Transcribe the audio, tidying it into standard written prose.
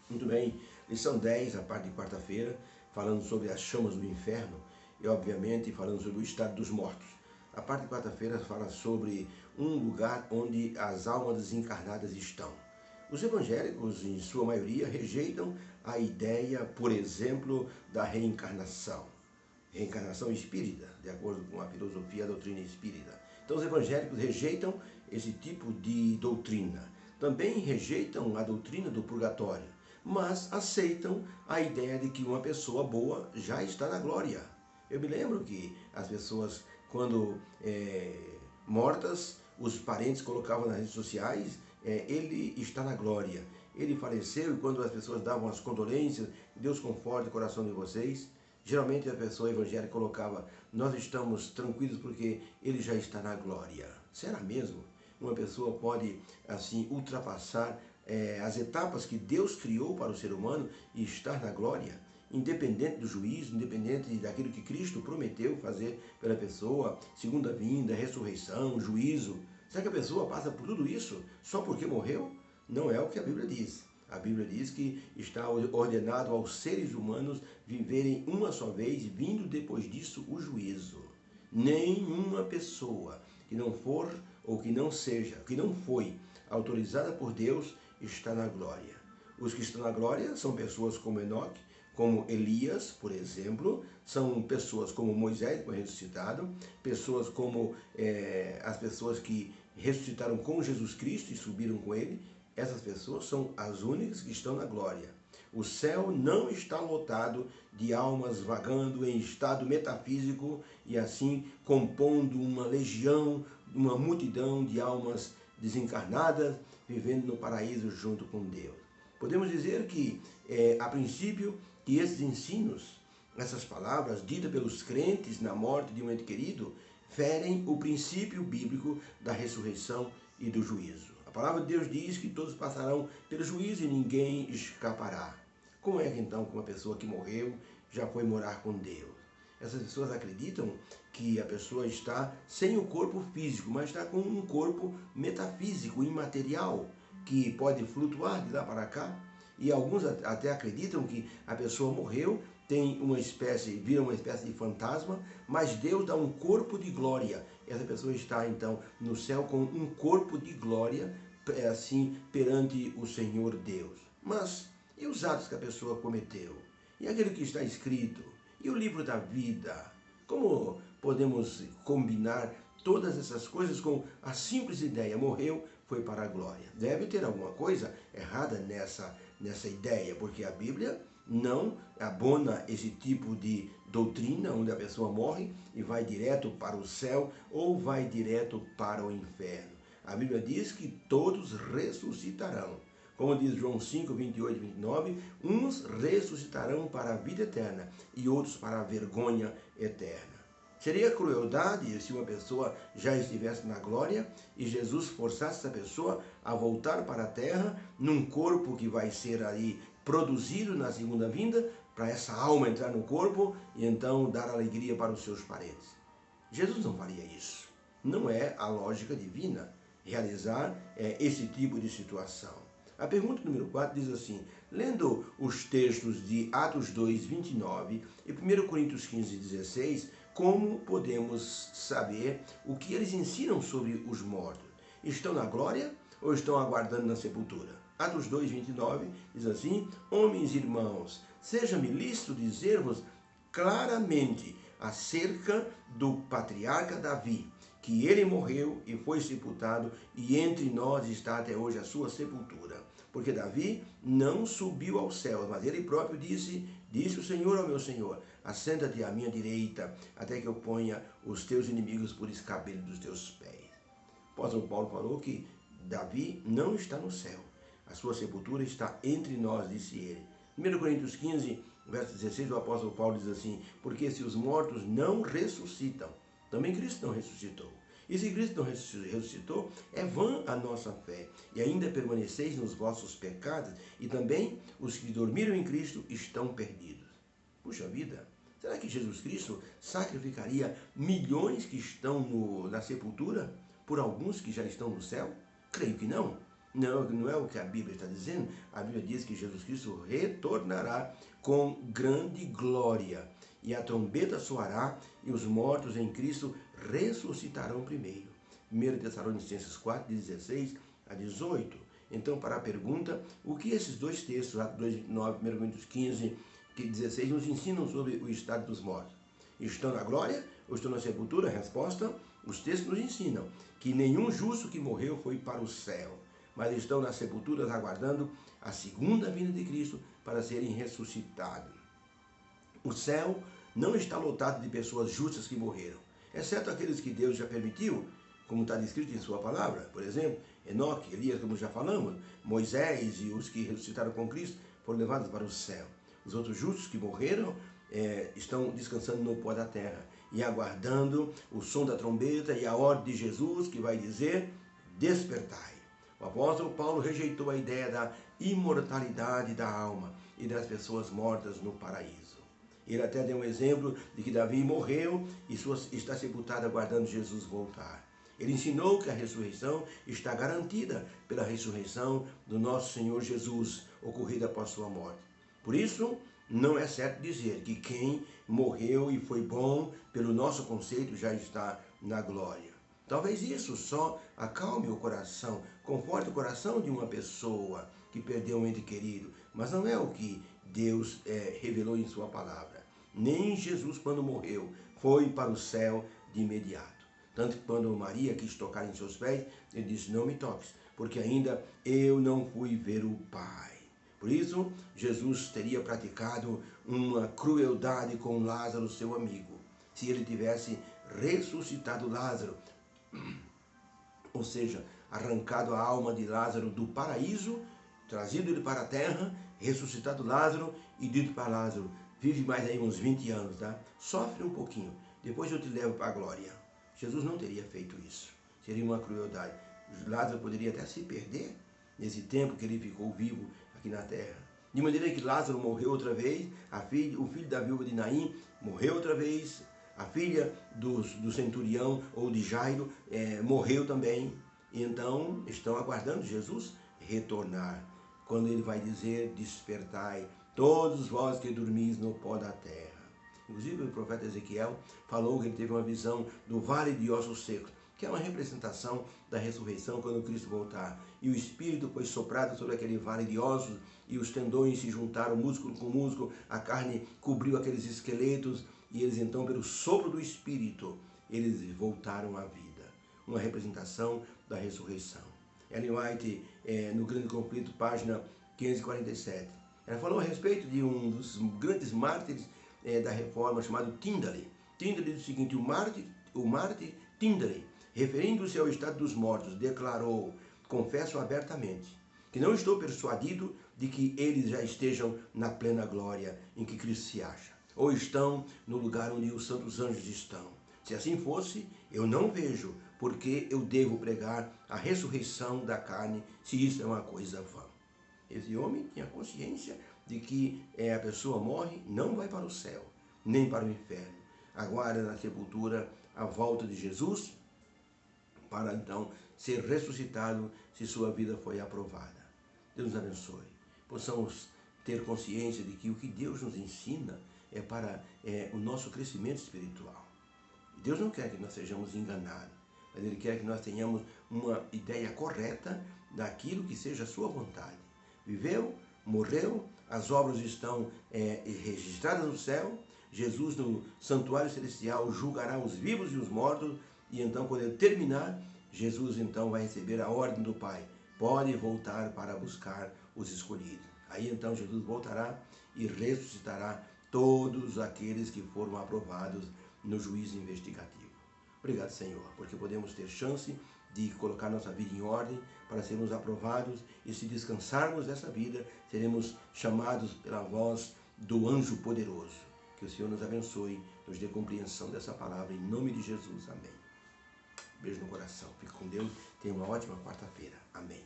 Muito bem, lição 10, a parte de quarta-feira, falando sobre as chamas do inferno e, obviamente, falando sobre o estado dos mortos. A parte de quarta-feira fala sobre um lugar onde as almas desencarnadas estão. Os evangélicos, em sua maioria, rejeitam a ideia, por exemplo, da reencarnação. Reencarnação espírita, de acordo com a filosofia, a doutrina espírita. Então, os evangélicos rejeitam esse tipo de doutrina. Também rejeitam a doutrina do purgatório, mas aceitam a ideia de que uma pessoa boa já está na glória. Eu me lembro que as pessoas, quando mortas, os parentes colocavam nas redes sociais, ele está na glória. Ele faleceu e quando as pessoas davam as condolências, Deus conforte o coração de vocês. Geralmente a pessoa evangélica colocava, nós estamos tranquilos porque ele já está na glória. Será mesmo? Uma pessoa pode, assim, ultrapassar as etapas que Deus criou para o ser humano e estar na glória, independente do juízo, independente daquilo que Cristo prometeu fazer pela pessoa, segunda vinda, ressurreição, juízo. Será que a pessoa passa por tudo isso só porque morreu? Não é o que a Bíblia diz. A Bíblia diz que está ordenado aos seres humanos viverem uma só vez, vindo depois disso o juízo. Nenhuma pessoa que não for ou que não seja, que não foi autorizada por Deus, está na glória. Os que estão na glória são pessoas como Enoque, como Elias, por exemplo, são pessoas como Moisés, que foi ressuscitado, pessoas como as pessoas que ressuscitaram com Jesus Cristo e subiram com ele. Essas pessoas são as únicas que estão na glória. O céu não está lotado de almas vagando em estado metafísico e assim compondo uma legião, uma multidão de almas desencarnadas vivendo no paraíso junto com Deus. Podemos dizer que, a princípio, que esses ensinos, essas palavras ditas pelos crentes na morte de um ente querido, ferem o princípio bíblico da ressurreição e do juízo. A palavra de Deus diz que todos passarão pelo juízo e ninguém escapará. Como é que então uma pessoa que morreu já foi morar com Deus? Essas pessoas acreditam que a pessoa está sem o corpo físico, mas está com um corpo metafísico, imaterial, que pode flutuar de lá para cá. E alguns até acreditam que a pessoa morreu, tem uma espécie, vira uma espécie de fantasma, mas Deus dá um corpo de glória. Essa pessoa está então no céu com um corpo de glória, assim, perante o Senhor Deus. Mas e os atos que a pessoa cometeu? E aquilo que está escrito? E o livro da vida? Como podemos combinar todas essas coisas com a simples ideia, morreu, foi para a glória? Deve ter alguma coisa errada nessa ideia, porque a Bíblia não abona esse tipo de doutrina, onde a pessoa morre e vai direto para o céu ou vai direto para o inferno. A Bíblia diz que todos ressuscitarão. Como diz João 5, 28 e 29, uns ressuscitarão para a vida eterna e outros para a vergonha eterna. Seria crueldade se uma pessoa já estivesse na glória e Jesus forçasse essa pessoa a voltar para a terra num corpo que vai ser aí produzido na segunda vinda, para essa alma entrar no corpo e então dar alegria para os seus parentes. Jesus não faria isso. Não é a lógica divina realizar esse tipo de situação. A pergunta número 4 diz assim, lendo os textos de Atos 2, 29 e 1 Coríntios 15, 16, como podemos saber o que eles ensinam sobre os mortos? Estão na glória ou estão aguardando na sepultura? Atos 2, 29 diz assim, homens e irmãos, seja-me lícito dizer-vos claramente acerca do patriarca Davi, que ele morreu e foi sepultado, e entre nós está até hoje a sua sepultura. Porque Davi não subiu ao céu, mas ele próprio disse o Senhor ao meu Senhor, assenta-te à minha direita, até que eu ponha os teus inimigos por escabelo dos teus pés. O apóstolo Paulo falou que Davi não está no céu, a sua sepultura está entre nós, disse ele. 1 Coríntios 15, verso 16, o apóstolo Paulo diz assim, porque se os mortos não ressuscitam, também Cristo não ressuscitou. E se Cristo não ressuscitou, é vã a nossa fé, e ainda permaneceis nos vossos pecados, e também os que dormiram em Cristo estão perdidos. Puxa vida, será que Jesus Cristo sacrificaria milhões que estão na sepultura por alguns que já estão no céu? Creio que não. Não, não é o que a Bíblia está dizendo. A Bíblia diz que Jesus Cristo retornará com grande glória, e a trombeta soará, e os mortos em Cristo ressuscitarão primeiro. 1 Tessalonicenses 4, 16 a 18. Então, para a pergunta, o que esses dois textos, Atos 2, 9, 1 Coríntios 15 e 16, nos ensinam sobre o estado dos mortos? Estão na glória ou estão na sepultura? Resposta: os textos nos ensinam que nenhum justo que morreu foi para o céu, mas estão nas sepulturas aguardando a segunda vinda de Cristo para serem ressuscitados. O céu não está lotado de pessoas justas que morreram, exceto aqueles que Deus já permitiu, como está descrito em sua palavra. Por exemplo, Enoque, Elias, como já falamos, Moisés e os que ressuscitaram com Cristo foram levados para o céu. Os outros justos que morreram estão descansando no pó da terra e aguardando o som da trombeta e a ordem de Jesus, que vai dizer: despertai. O apóstolo Paulo rejeitou a ideia da imortalidade da alma e das pessoas mortas no paraíso. Ele até deu um exemplo de que Davi morreu e está sepultado aguardando Jesus voltar. Ele ensinou que a ressurreição está garantida pela ressurreição do nosso Senhor Jesus, ocorrida após sua morte. Por isso, não é certo dizer que quem morreu e foi bom, pelo nosso conceito, já está na glória. Talvez isso só acalme o coração, conforte o coração de uma pessoa que perdeu um ente querido, mas não é o que Deus revelou em sua palavra. Nem Jesus, quando morreu, foi para o céu de imediato. Tanto que quando Maria quis tocar em seus pés, ele disse: não me toques, porque ainda eu não fui ver o Pai. Por isso, Jesus teria praticado uma crueldade com Lázaro, seu amigo, se ele tivesse ressuscitado Lázaro, ou seja, arrancado a alma de Lázaro do paraíso, trazido ele para a terra, ressuscitado Lázaro e dito para Lázaro: vive mais aí uns 20 anos, tá? Sofre um pouquinho, depois eu te levo para a glória. Jesus não teria feito isso, seria uma crueldade. Lázaro poderia até se perder nesse tempo que ele ficou vivo aqui na terra. De maneira que Lázaro morreu outra vez, o filho da viúva de Naim morreu outra vez, a filha do centurião ou de Jairo morreu também. E então estão aguardando Jesus retornar, quando ele vai dizer: despertai, todos vós que dormis no pó da terra. Inclusive o profeta Ezequiel falou que ele teve uma visão do vale de ossos secos, que é uma representação da ressurreição quando Cristo voltar. E o Espírito foi soprado sobre aquele vale de ossos, e os tendões se juntaram, músculo com músculo, a carne cobriu aqueles esqueletos, e eles então, pelo sopro do Espírito, eles voltaram à vida. Uma representação da ressurreição. Ellen White, no Grande Conflito, página 547, ela falou a respeito de um dos grandes mártires da Reforma, chamado Tyndale. Tyndale diz o seguinte: o mártir Tyndale, referindo-se ao estado dos mortos, declarou: confesso abertamente que não estou persuadido de que eles já estejam na plena glória em que Cristo se acha, ou estão no lugar onde os santos anjos estão. Se assim fosse, eu não vejo porque eu devo pregar a ressurreição da carne, se isso é uma coisa vã. Esse homem tinha consciência de que a pessoa morre, não vai para o céu, nem para o inferno. Aguarda na sepultura a volta de Jesus, para então ser ressuscitado se sua vida foi aprovada. Deus nos abençoe. Possamos ter consciência de que o que Deus nos ensina é para o nosso crescimento espiritual. Deus não quer que nós sejamos enganados, mas Ele quer que nós tenhamos uma ideia correta daquilo que seja a sua vontade. Viveu, morreu, as obras estão registradas no céu. Jesus, no santuário celestial, julgará os vivos e os mortos, e então, quando ele terminar, Jesus então vai receber a ordem do Pai: pode voltar para buscar os escolhidos. Aí então Jesus voltará e ressuscitará todos aqueles que foram aprovados no juízo investigativo. Obrigado, Senhor, porque podemos ter chance de colocar nossa vida em ordem para sermos aprovados, e se descansarmos dessa vida, seremos chamados pela voz do anjo poderoso. Que o Senhor nos abençoe, nos dê compreensão dessa palavra, em nome de Jesus. Amém. Beijo no coração. Fique com Deus. Tenha uma ótima quarta-feira. Amém.